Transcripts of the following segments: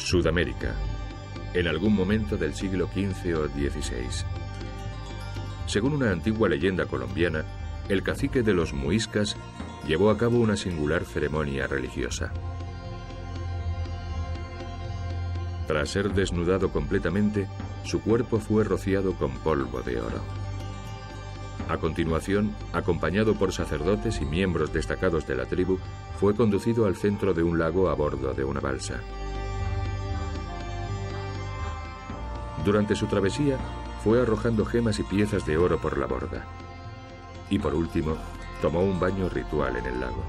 Sudamérica, en algún momento del siglo XV o XVI. Según una antigua leyenda colombiana, el cacique de los muiscas llevó a cabo una singular ceremonia religiosa. Tras ser desnudado completamente, su cuerpo fue rociado con polvo de oro. A continuación, acompañado por sacerdotes y miembros destacados de la tribu, fue conducido al centro de un lago a bordo de una balsa. Durante su travesía, fue arrojando gemas y piezas de oro por la borda. Y por último, tomó un baño ritual en el lago.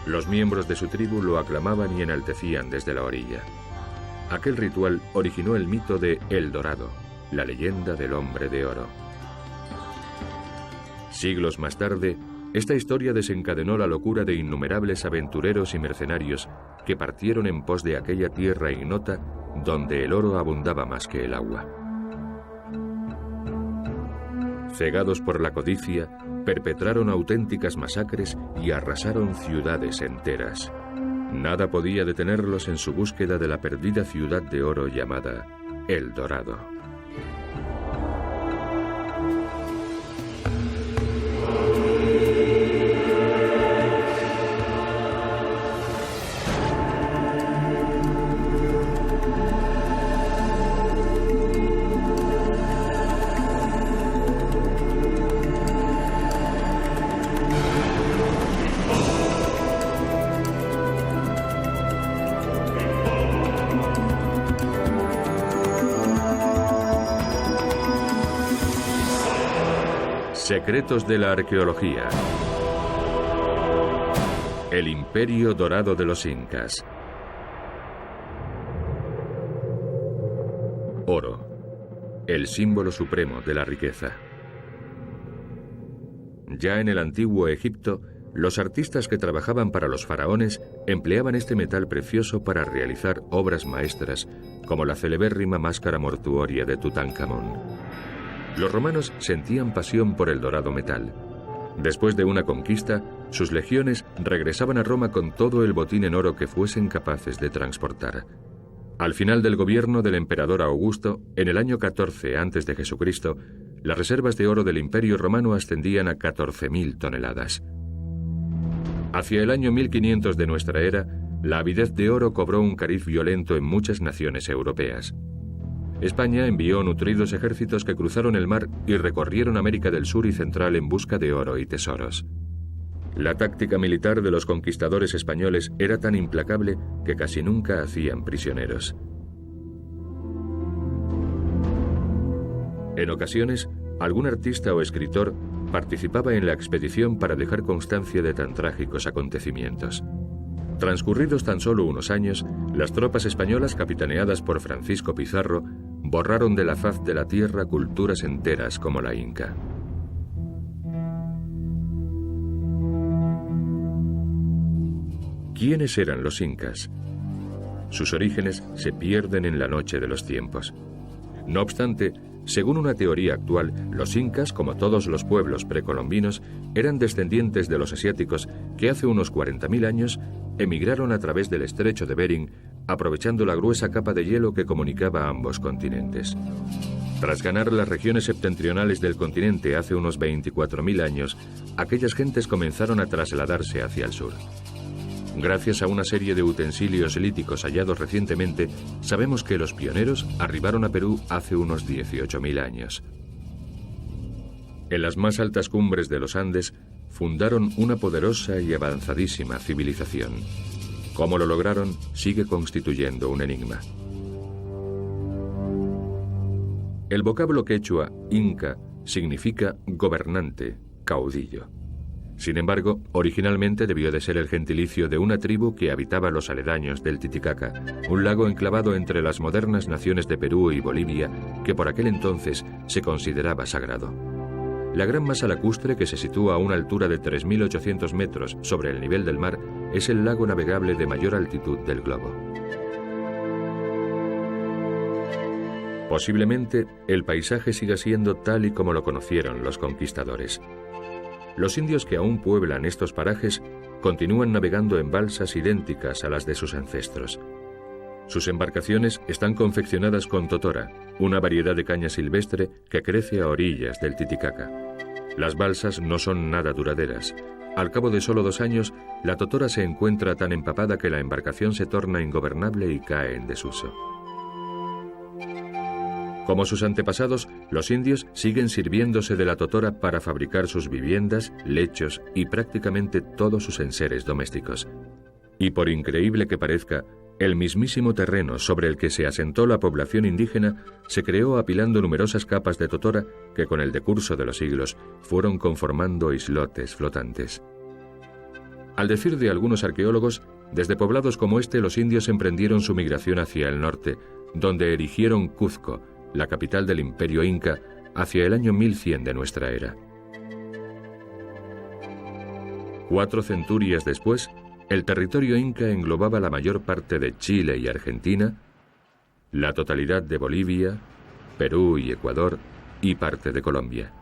Los miembros de su tribu lo aclamaban y enaltecían desde la orilla. Aquel ritual originó el mito de El Dorado, la leyenda del hombre de oro. Siglos más tarde, esta historia desencadenó la locura de innumerables aventureros y mercenarios que partieron en pos de aquella tierra ignota donde el oro abundaba más que el agua. Cegados por la codicia, perpetraron auténticas masacres y arrasaron ciudades enteras. Nada podía detenerlos en su búsqueda de la perdida ciudad de oro llamada El Dorado. Secretos de la arqueología. El Imperio Dorado de los Incas. Oro, el símbolo supremo de la riqueza. Ya en el antiguo Egipto, los artistas que trabajaban para los faraones empleaban este metal precioso para realizar obras maestras, como la celebérrima máscara mortuoria de Tutankamón. Los romanos sentían pasión por el dorado metal. Después de una conquista, sus legiones regresaban a Roma con todo el botín en oro que fuesen capaces de transportar. Al final del gobierno del emperador Augusto, en el año 14 a.C., las reservas de oro del Imperio Romano ascendían a 14.000 toneladas. Hacia el año 1500 de nuestra era, la avidez de oro cobró un cariz violento en muchas naciones europeas. España envió nutridos ejércitos que cruzaron el mar y recorrieron América del Sur y Central en busca de oro y tesoros. La táctica militar de los conquistadores españoles era tan implacable que casi nunca hacían prisioneros. En ocasiones, algún artista o escritor participaba en la expedición para dejar constancia de tan trágicos acontecimientos. Transcurridos tan solo unos años, las tropas españolas capitaneadas por Francisco Pizarro borraron de la faz de la tierra culturas enteras como la inca. ¿Quiénes eran los incas? Sus orígenes se pierden en la noche de los tiempos. No obstante, según una teoría actual, los incas, como todos los pueblos precolombinos, eran descendientes de los asiáticos que hace unos 40.000 años emigraron a través del estrecho de Bering, aprovechando la gruesa capa de hielo que comunicaba ambos continentes. Tras ganar las regiones septentrionales del continente hace unos 24.000 años, aquellas gentes comenzaron a trasladarse hacia el sur. Gracias a una serie de utensilios líticos hallados recientemente, sabemos que los pioneros arribaron a Perú hace unos 18.000 años. En las más altas cumbres de los Andes, fundaron una poderosa y avanzadísima civilización. Cómo lo lograron sigue constituyendo un enigma. El vocablo quechua, inca, significa gobernante, caudillo. Sin embargo, originalmente debió de ser el gentilicio de una tribu que habitaba los aledaños del Titicaca, un lago enclavado entre las modernas naciones de Perú y Bolivia, que por aquel entonces se consideraba sagrado. La gran masa lacustre, que se sitúa a una altura de 3.800 metros sobre el nivel del mar, es el lago navegable de mayor altitud del globo. Posiblemente, el paisaje siga siendo tal y como lo conocieron los conquistadores. Los indios que aún pueblan estos parajes continúan navegando en balsas idénticas a las de sus ancestros. Sus embarcaciones están confeccionadas con totora, una variedad de caña silvestre que crece a orillas del Titicaca. Las balsas no son nada duraderas. Al cabo de solo 2 años, la totora se encuentra tan empapada que la embarcación se torna ingobernable y cae en desuso. Como sus antepasados, los indios siguen sirviéndose de la totora para fabricar sus viviendas, lechos y prácticamente todos sus enseres domésticos. Y por increíble que parezca, el mismísimo terreno sobre el que se asentó la población indígena se creó apilando numerosas capas de totora que con el decurso de los siglos fueron conformando islotes flotantes. Al decir de algunos arqueólogos, desde poblados como este los indios emprendieron su migración hacia el norte, donde erigieron Cuzco, la capital del Imperio Inca, hacia el año 1100 de nuestra era. 4 centurias después, el territorio inca englobaba la mayor parte de Chile y Argentina, la totalidad de Bolivia, Perú y Ecuador y parte de Colombia.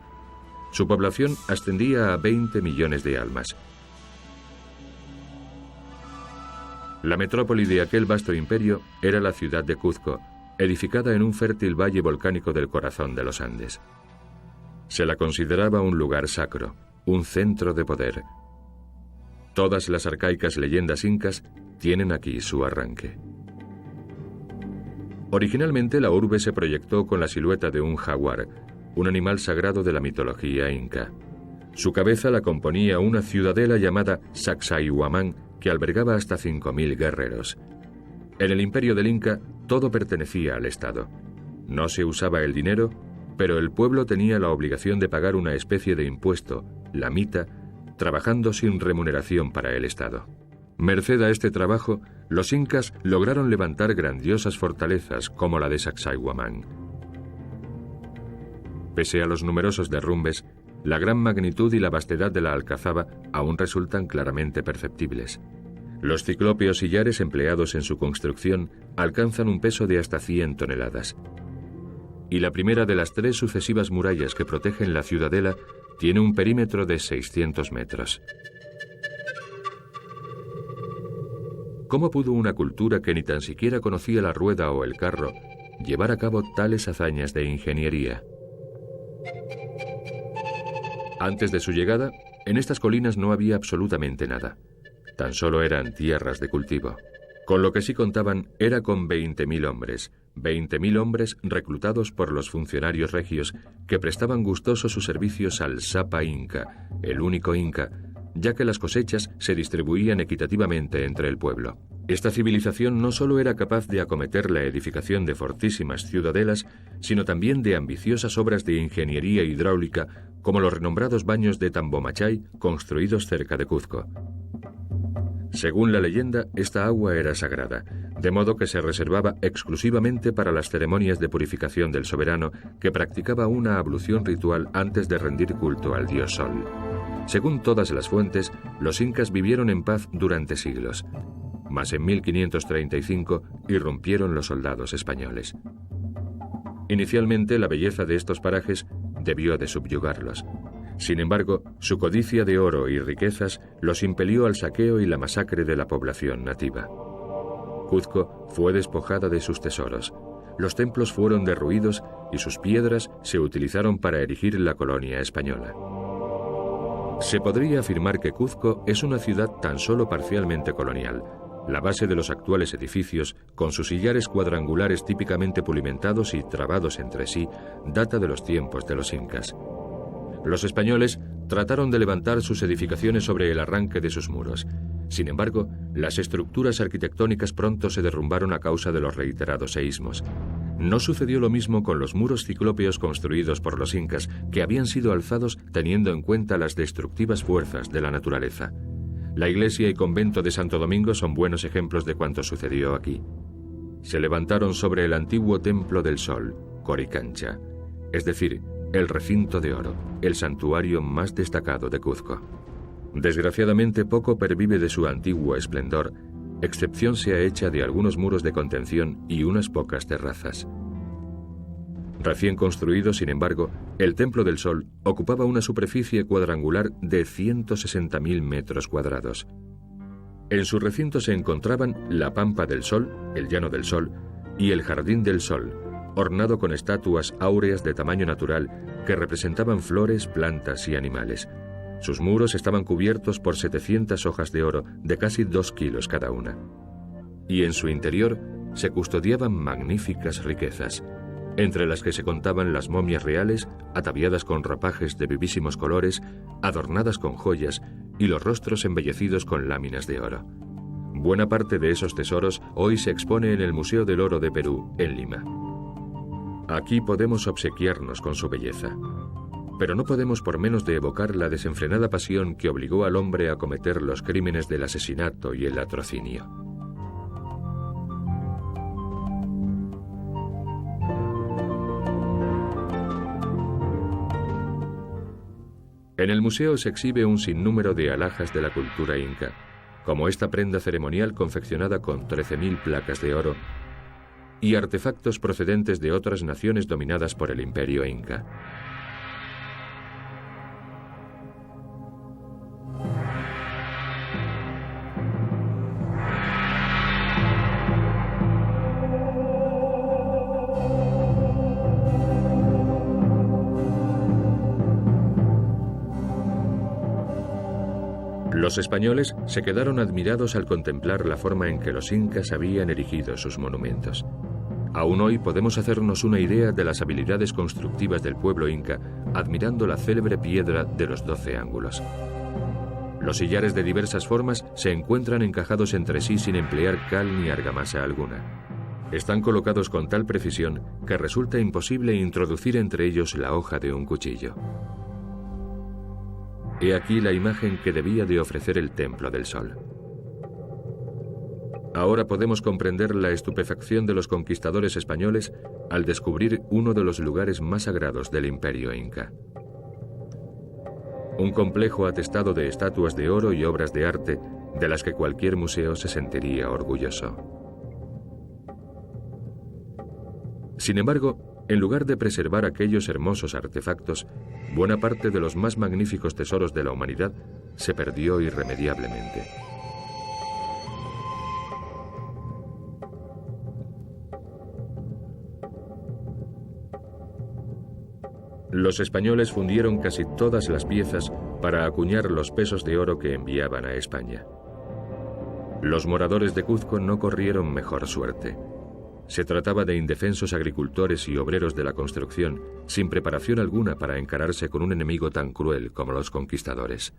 Su población ascendía a 20 millones de almas. La metrópoli de aquel vasto imperio era la ciudad de Cuzco, edificada en un fértil valle volcánico del corazón de los Andes. Se la consideraba un lugar sacro, un centro de poder. Todas las arcaicas leyendas incas tienen aquí su arranque. Originalmente la urbe se proyectó con la silueta de un jaguar, un animal sagrado de la mitología inca. Su cabeza la componía una ciudadela llamada Sacsayhuamán, que albergaba hasta 5.000 guerreros. En el imperio del Inca todo pertenecía al Estado. No se usaba el dinero, pero el pueblo tenía la obligación de pagar una especie de impuesto, la mita, trabajando sin remuneración para el Estado. Merced a este trabajo, los incas lograron levantar grandiosas fortalezas como la de Sacsayhuamán. Pese a los numerosos derrumbes, la gran magnitud y la vastedad de la alcazaba aún resultan claramente perceptibles. Los ciclópeos sillares empleados en su construcción alcanzan un peso de hasta 100 toneladas. Y la primera de las 3 sucesivas murallas que protegen la ciudadela tiene un perímetro de 600 metros. ¿Cómo pudo una cultura que ni tan siquiera conocía la rueda o el carro llevar a cabo tales hazañas de ingeniería? Antes de su llegada, en estas colinas no había absolutamente nada. Tan solo eran tierras de cultivo. Con lo que sí contaban era con 20.000 hombres, 20.000 hombres reclutados por los funcionarios regios que prestaban gustosos sus servicios al Sapa Inca, el único Inca, ya que las cosechas se distribuían equitativamente entre el pueblo. Esta civilización no solo era capaz de acometer la edificación de fortísimas ciudadelas, sino también de ambiciosas obras de ingeniería hidráulica como los renombrados baños de Tambomachay construidos cerca de Cuzco. Según la leyenda, esta agua era sagrada, de modo que se reservaba exclusivamente para las ceremonias de purificación del soberano, que practicaba una ablución ritual antes de rendir culto al dios Sol. Según todas las fuentes, los incas vivieron en paz durante siglos, mas en 1535 irrumpieron los soldados españoles. Inicialmente, la belleza de estos parajes debió de subyugarlos. Sin embargo, su codicia de oro y riquezas los impelió al saqueo y la masacre de la población nativa. Cuzco fue despojada de sus tesoros. Los templos fueron derruidos y sus piedras se utilizaron para erigir la colonia española. Se podría afirmar que Cuzco es una ciudad tan solo parcialmente colonial. La base de los actuales edificios, con sus sillares cuadrangulares típicamente pulimentados y trabados entre sí, data de los tiempos de los incas. Los españoles trataron de levantar sus edificaciones sobre el arranque de sus muros. Sin embargo, las estructuras arquitectónicas pronto se derrumbaron a causa de los reiterados seísmos. No sucedió lo mismo con los muros ciclópeos construidos por los incas, que habían sido alzados teniendo en cuenta las destructivas fuerzas de la naturaleza. La iglesia y convento de Santo Domingo son buenos ejemplos de cuanto sucedió aquí. Se levantaron sobre el antiguo Templo del Sol, Coricancha, es decir, el recinto de oro, el santuario más destacado de Cuzco. Desgraciadamente poco pervive de su antiguo esplendor, excepción sea hecha de algunos muros de contención y unas pocas terrazas. Recién construido, sin embargo, el Templo del Sol ocupaba una superficie cuadrangular de 160.000 metros cuadrados. En su recinto se encontraban la Pampa del Sol, el Llano del Sol, y el Jardín del Sol, ornado con estatuas áureas de tamaño natural que representaban flores, plantas y animales. Sus muros estaban cubiertos por 700 hojas de oro de casi 2 kilos cada una. Y en su interior se custodiaban magníficas riquezas, entre las que se contaban las momias reales, ataviadas con ropajes de vivísimos colores, adornadas con joyas, y los rostros embellecidos con láminas de oro. Buena parte de esos tesoros hoy se expone en el Museo del Oro de Perú, en Lima. Aquí podemos obsequiarnos con su belleza, pero no podemos por menos de evocar la desenfrenada pasión que obligó al hombre a cometer los crímenes del asesinato y el latrocinio. En el museo se exhibe un sinnúmero de alhajas de la cultura inca, como esta prenda ceremonial confeccionada con 13.000 placas de oro y artefactos procedentes de otras naciones dominadas por el imperio inca. Los españoles se quedaron admirados al contemplar la forma en que los incas habían erigido sus monumentos. Aún hoy podemos hacernos una idea de las habilidades constructivas del pueblo inca admirando la célebre piedra de los 12 ángulos. Los sillares de diversas formas se encuentran encajados entre sí sin emplear cal ni argamasa alguna. Están colocados con tal precisión que resulta imposible introducir entre ellos la hoja de un cuchillo. He aquí la imagen que debía de ofrecer el Templo del Sol. Ahora podemos comprender la estupefacción de los conquistadores españoles al descubrir uno de los lugares más sagrados del imperio inca. Un complejo atestado de estatuas de oro y obras de arte de las que cualquier museo se sentiría orgulloso. Sin embargo, en lugar de preservar aquellos hermosos artefactos, buena parte de los más magníficos tesoros de la humanidad se perdió irremediablemente. Los españoles fundieron casi todas las piezas para acuñar los pesos de oro que enviaban a España. Los moradores de Cuzco no corrieron mejor suerte. Se trataba de indefensos agricultores y obreros de la construcción, sin preparación alguna para encararse con un enemigo tan cruel como los conquistadores.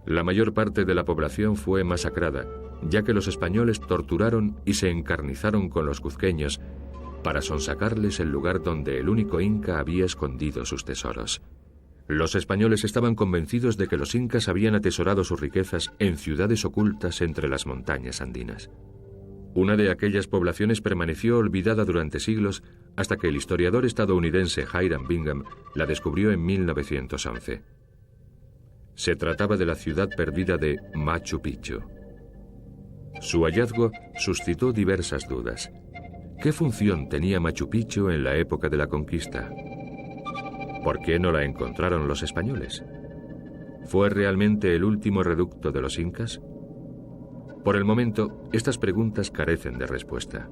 La mayor parte de la población fue masacrada, ya que los españoles torturaron y se encarnizaron con los cuzqueños para sonsacarles el lugar donde el único inca había escondido sus tesoros. Los españoles estaban convencidos de que los incas habían atesorado sus riquezas en ciudades ocultas entre las montañas andinas. Una de aquellas poblaciones permaneció olvidada durante siglos hasta que el historiador estadounidense Hiram Bingham la descubrió en 1911. Se trataba de la ciudad perdida de Machu Picchu. Su hallazgo suscitó diversas dudas. ¿Qué función tenía Machu Picchu en la época de la conquista? ¿Por qué no la encontraron los españoles? ¿Fue realmente el último reducto de los incas? Por el momento, estas preguntas carecen de respuesta.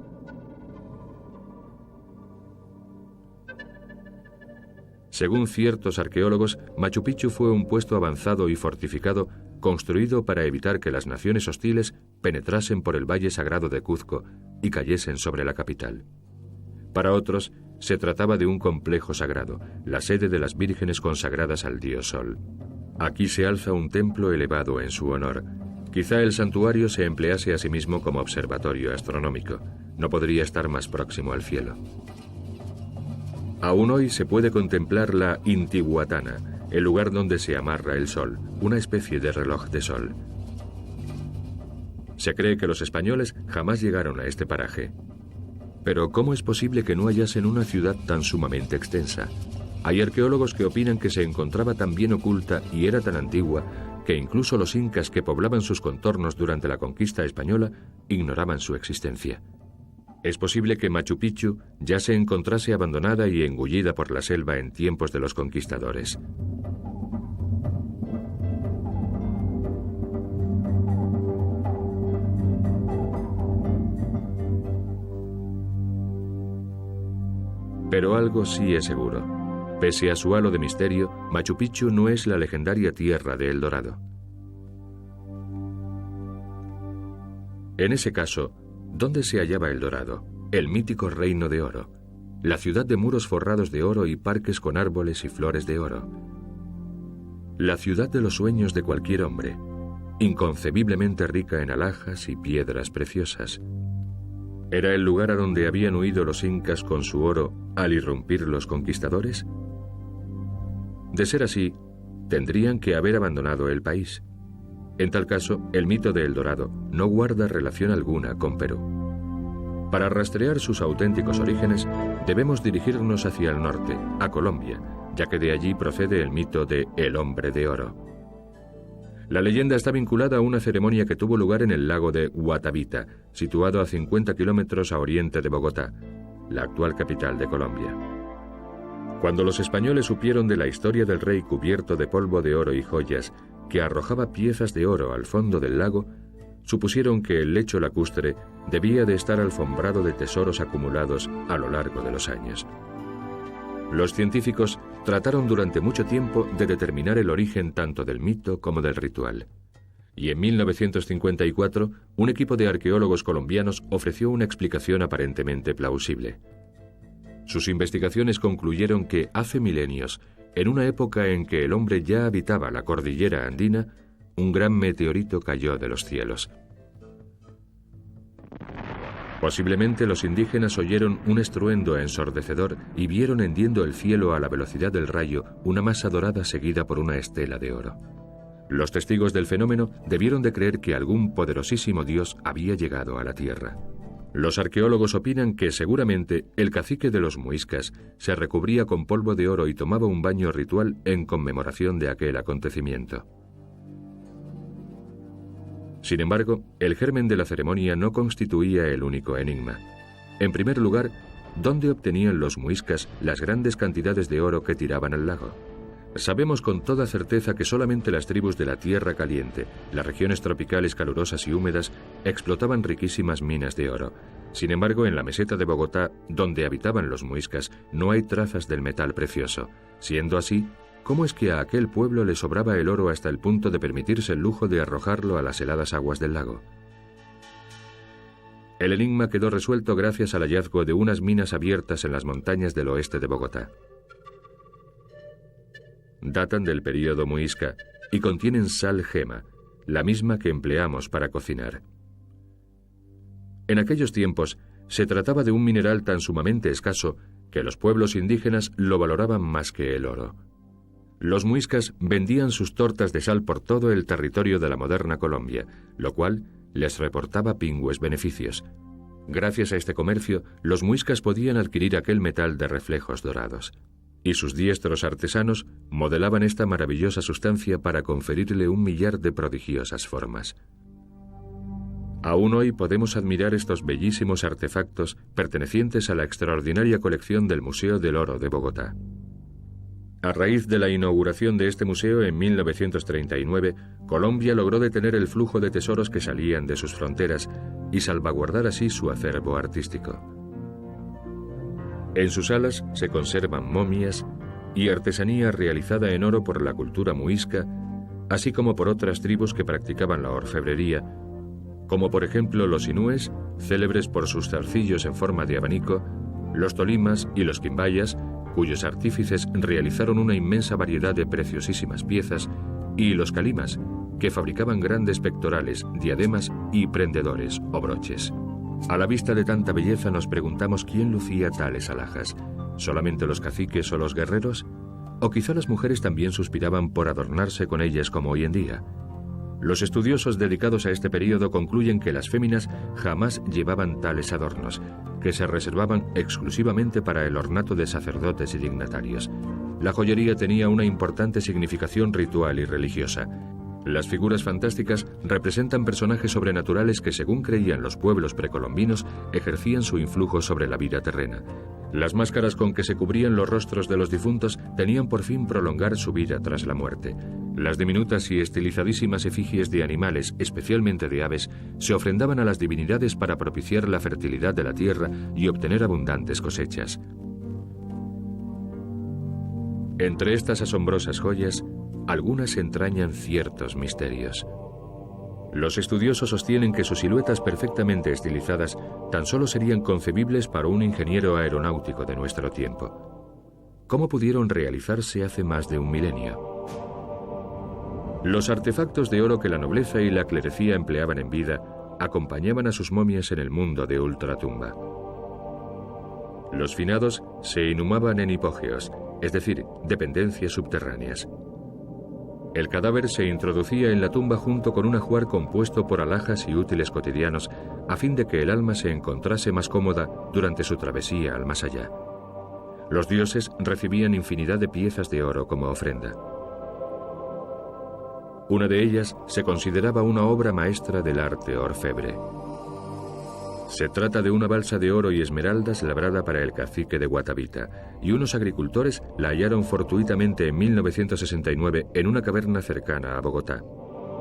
Según ciertos arqueólogos, Machu Picchu fue un puesto avanzado y fortificado construido para evitar que las naciones hostiles penetrasen por el valle sagrado de Cuzco y cayesen sobre la capital. Para otros, se trataba de un complejo sagrado, la sede de las vírgenes consagradas al dios Sol. Aquí se alza un templo elevado en su honor. Quizá el santuario se emplease a sí mismo como observatorio astronómico. No podría estar más próximo al cielo. Aún hoy se puede contemplar la Intihuatana, el lugar donde se amarra el sol, una especie de reloj de sol. Se cree que los españoles jamás llegaron a este paraje. Pero ¿cómo es posible que no hallasen una ciudad tan sumamente extensa? Hay arqueólogos que opinan que se encontraba tan bien oculta y era tan antigua que incluso los incas que poblaban sus contornos durante la conquista española ignoraban su existencia. Es posible que Machu Picchu ya se encontrase abandonada y engullida por la selva en tiempos de los conquistadores. Pero algo sí es seguro. Pese a su halo de misterio, Machu Picchu no es la legendaria tierra de El Dorado. En ese caso, ¿dónde se hallaba El Dorado? El mítico Reino de Oro, la ciudad de muros forrados de oro y parques con árboles y flores de oro. La ciudad de los sueños de cualquier hombre, inconcebiblemente rica en alhajas y piedras preciosas. ¿Era el lugar a donde habían huido los incas con su oro al irrumpir los conquistadores? De ser así, tendrían que haber abandonado el país. En tal caso, el mito de El Dorado no guarda relación alguna con Perú. Para rastrear sus auténticos orígenes, debemos dirigirnos hacia el norte, a Colombia, ya que de allí procede el mito de El Hombre de Oro. La leyenda está vinculada a una ceremonia que tuvo lugar en el lago de Guatavita, situado a 50 kilómetros a oriente de Bogotá, la actual capital de Colombia. Cuando los españoles supieron de la historia del rey cubierto de polvo de oro y joyas, que arrojaba piezas de oro al fondo del lago, supusieron que el lecho lacustre debía de estar alfombrado de tesoros acumulados a lo largo de los años. Los científicos trataron durante mucho tiempo de determinar el origen tanto del mito como del ritual. Y en 1954, un equipo de arqueólogos colombianos ofreció una explicación aparentemente plausible. Sus investigaciones concluyeron que hace milenios, en una época en que el hombre ya habitaba la cordillera andina, un gran meteorito cayó de los cielos. Posiblemente los indígenas oyeron un estruendo ensordecedor y vieron hendiendo el cielo a la velocidad del rayo una masa dorada seguida por una estela de oro. Los testigos del fenómeno debieron de creer que algún poderosísimo dios había llegado a la tierra. Los arqueólogos opinan que seguramente el cacique de los muiscas se recubría con polvo de oro y tomaba un baño ritual en conmemoración de aquel acontecimiento. Sin embargo, el germen de la ceremonia no constituía el único enigma. En primer lugar, ¿dónde obtenían los muiscas las grandes cantidades de oro que tiraban al lago? Sabemos con toda certeza que solamente las tribus de la Tierra Caliente, las regiones tropicales calurosas y húmedas, explotaban riquísimas minas de oro. Sin embargo, en la meseta de Bogotá, donde habitaban los muiscas, no hay trazas del metal precioso. Siendo así, ¿cómo es que a aquel pueblo le sobraba el oro hasta el punto de permitirse el lujo de arrojarlo a las heladas aguas del lago? El enigma quedó resuelto gracias al hallazgo de unas minas abiertas en las montañas del oeste de Bogotá. Datan del período muisca y contienen sal gema, la misma que empleamos para cocinar. En aquellos tiempos se trataba de un mineral tan sumamente escaso que los pueblos indígenas lo valoraban más que el oro. Los muiscas vendían sus tortas de sal por todo el territorio de la moderna Colombia, lo cual les reportaba pingües beneficios. Gracias a este comercio, los muiscas podían adquirir aquel metal de reflejos dorados. Y sus diestros artesanos modelaban esta maravillosa sustancia para conferirle un millar de prodigiosas formas. Aún hoy podemos admirar estos bellísimos artefactos pertenecientes a la extraordinaria colección del Museo del Oro de Bogotá. A raíz de la inauguración de este museo en 1939, Colombia logró detener el flujo de tesoros que salían de sus fronteras y salvaguardar así su acervo artístico. En sus salas se conservan momias y artesanía realizada en oro por la cultura muisca, así como por otras tribus que practicaban la orfebrería, como por ejemplo los inúes, célebres por sus zarcillos en forma de abanico, los tolimas y los quimbayas, cuyos artífices realizaron una inmensa variedad de preciosísimas piezas, y los calimas, que fabricaban grandes pectorales, diademas y prendedores o broches. A la vista de tanta belleza nos preguntamos quién lucía tales alhajas. ¿Solamente los caciques o los guerreros? ¿O quizá las mujeres también suspiraban por adornarse con ellas como hoy en día? Los estudiosos dedicados a este período concluyen que las féminas jamás llevaban tales adornos, que se reservaban exclusivamente para el ornato de sacerdotes y dignatarios. La joyería tenía una importante significación ritual y religiosa. Las figuras fantásticas representan personajes sobrenaturales que, según creían los pueblos precolombinos, ejercían su influjo sobre la vida terrena. Las máscaras con que se cubrían los rostros de los difuntos tenían por fin prolongar su vida tras la muerte. Las diminutas y estilizadísimas efigies de animales, especialmente de aves, se ofrendaban a las divinidades para propiciar la fertilidad de la tierra y obtener abundantes cosechas. Entre estas asombrosas joyas, algunas entrañan ciertos misterios. Los estudiosos sostienen que sus siluetas perfectamente estilizadas tan solo serían concebibles para un ingeniero aeronáutico de nuestro tiempo. ¿Cómo pudieron realizarse hace más de un milenio? Los artefactos de oro que la nobleza y la clerecía empleaban en vida acompañaban a sus momias en el mundo de ultratumba. Los finados se inhumaban en hipógeos, es decir, dependencias subterráneas. El cadáver se introducía en la tumba junto con un ajuar compuesto por alhajas y útiles cotidianos a fin de que el alma se encontrase más cómoda durante su travesía al más allá. Los dioses recibían infinidad de piezas de oro como ofrenda. Una de ellas se consideraba una obra maestra del arte orfebre. Se trata de una balsa de oro y esmeraldas labrada para el cacique de Guatavita, y unos agricultores la hallaron fortuitamente en 1969 en una caverna cercana a Bogotá.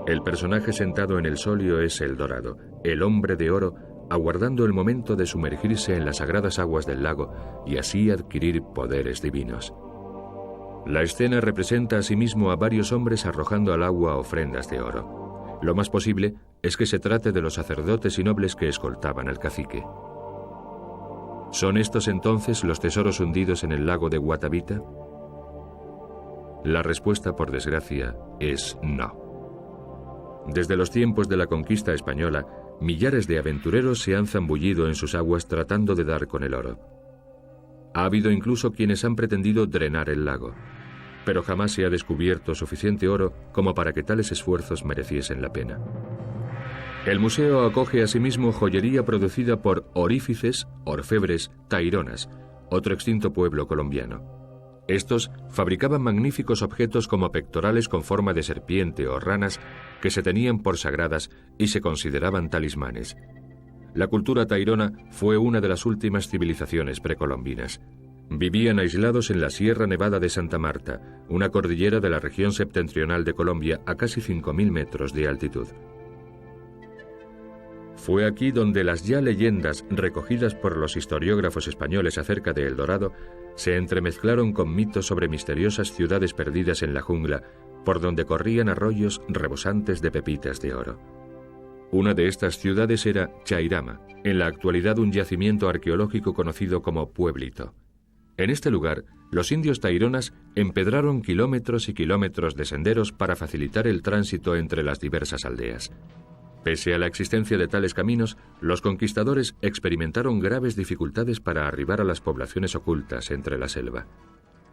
El personaje sentado en el solio es el Dorado, el hombre de oro, aguardando el momento de sumergirse en las sagradas aguas del lago y así adquirir poderes divinos. La escena representa asimismo a varios hombres arrojando al agua ofrendas de oro. Lo más posible es que se trate de los sacerdotes y nobles que escoltaban al cacique. ¿Son estos entonces los tesoros hundidos en el lago de Guatavita? La respuesta, por desgracia, es no. Desde los tiempos de la conquista española, millares de aventureros se han zambullido en sus aguas tratando de dar con el oro. Ha habido incluso quienes han pretendido drenar el lago, pero jamás se ha descubierto suficiente oro como para que tales esfuerzos mereciesen la pena. El museo acoge asimismo joyería producida por orífices, orfebres, taironas, otro extinto pueblo colombiano. Estos fabricaban magníficos objetos como pectorales con forma de serpiente o ranas que se tenían por sagradas y se consideraban talismanes. La cultura tairona fue una de las últimas civilizaciones precolombinas. Vivían aislados en la Sierra Nevada de Santa Marta, una cordillera de la región septentrional de Colombia a casi 5.000 metros de altitud. Fue aquí donde las ya leyendas recogidas por los historiógrafos españoles acerca de El Dorado se entremezclaron con mitos sobre misteriosas ciudades perdidas en la jungla, por donde corrían arroyos rebosantes de pepitas de oro. Una de estas ciudades era Chairama, en la actualidad un yacimiento arqueológico conocido como Pueblito. En este lugar, los indios taironas empedraron kilómetros y kilómetros de senderos para facilitar el tránsito entre las diversas aldeas. Pese a la existencia de tales caminos, los conquistadores experimentaron graves dificultades para arribar a las poblaciones ocultas entre la selva.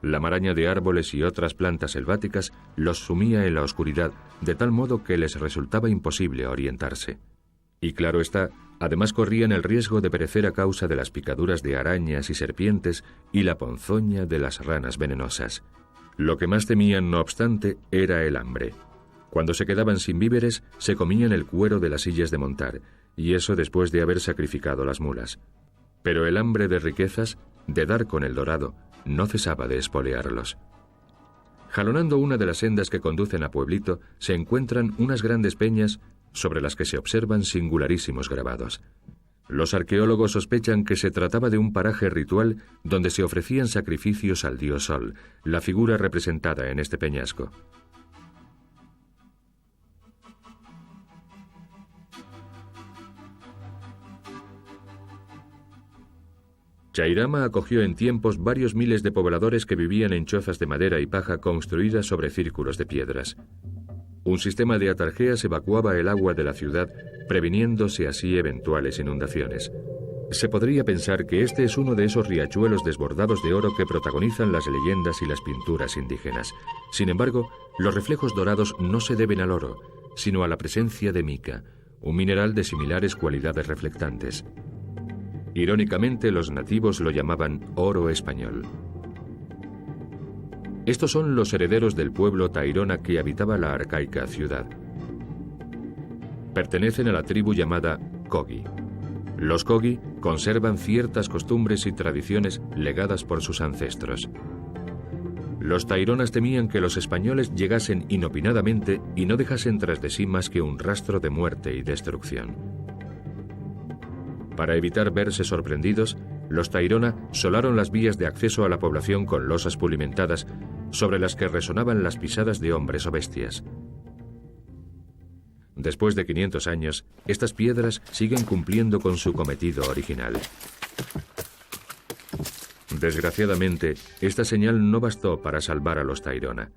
La maraña de árboles y otras plantas selváticas los sumía en la oscuridad, de tal modo que les resultaba imposible orientarse. Y claro está, además corrían el riesgo de perecer a causa de las picaduras de arañas y serpientes y la ponzoña de las ranas venenosas. Lo que más temían, no obstante, era el hambre. Cuando se quedaban sin víveres, se comían el cuero de las sillas de montar, y eso después de haber sacrificado las mulas. Pero el hambre de riquezas, de dar con el dorado, no cesaba de espolearlos. Jalonando una de las sendas que conducen a Pueblito, se encuentran unas grandes peñas sobre las que se observan singularísimos grabados. Los arqueólogos sospechan que se trataba de un paraje ritual donde se ofrecían sacrificios al dios Sol, la figura representada en este peñasco. Chairama acogió en tiempos varios miles de pobladores que vivían en chozas de madera y paja construidas sobre círculos de piedras. Un sistema de atarjeas evacuaba el agua de la ciudad, previniéndose así eventuales inundaciones. Se podría pensar que este es uno de esos riachuelos desbordados de oro que protagonizan las leyendas y las pinturas indígenas. Sin embargo, los reflejos dorados no se deben al oro, sino a la presencia de mica, un mineral de similares cualidades reflectantes. Irónicamente, los nativos lo llamaban oro español. Estos son los herederos del pueblo tairona que habitaba la arcaica ciudad. Pertenecen a la tribu llamada Kogi. Los Kogi conservan ciertas costumbres y tradiciones legadas por sus ancestros. Los taironas temían que los españoles llegasen inopinadamente y no dejasen tras de sí más que un rastro de muerte y destrucción. Para evitar verse sorprendidos, los Tairona solaron las vías de acceso a la población con losas pulimentadas sobre las que resonaban las pisadas de hombres o bestias. Después de 500 años, estas piedras siguen cumpliendo con su cometido original. Desgraciadamente, esta señal no bastó para salvar a los Tairona,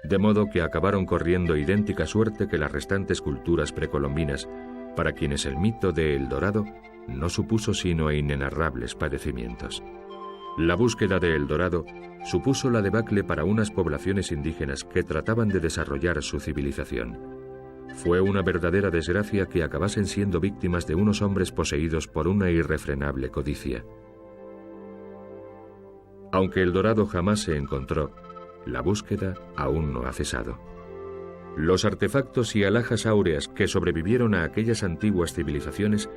de modo que acabaron corriendo idéntica suerte que las restantes culturas precolombinas, para quienes el mito de El Dorado no supuso sino inenarrables padecimientos. La búsqueda de El Dorado supuso la debacle para unas poblaciones indígenas que trataban de desarrollar su civilización. Fue una verdadera desgracia que acabasen siendo víctimas de unos hombres poseídos por una irrefrenable codicia. Aunque El Dorado jamás se encontró, la búsqueda aún no ha cesado. Los artefactos y alhajas áureas que sobrevivieron a aquellas antiguas civilizaciones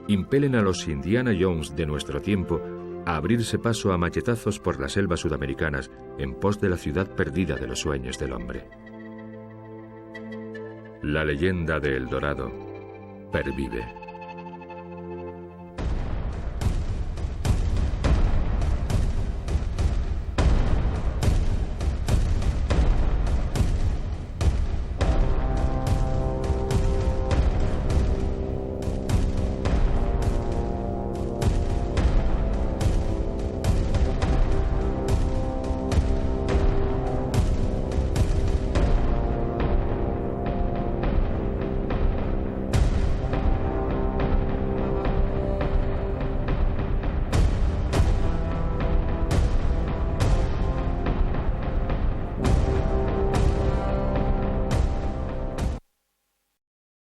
impelen a los Indiana Jones de nuestro tiempo a abrirse paso a machetazos por las selvas sudamericanas en pos de la ciudad perdida de los sueños del hombre. La leyenda de El Dorado pervive.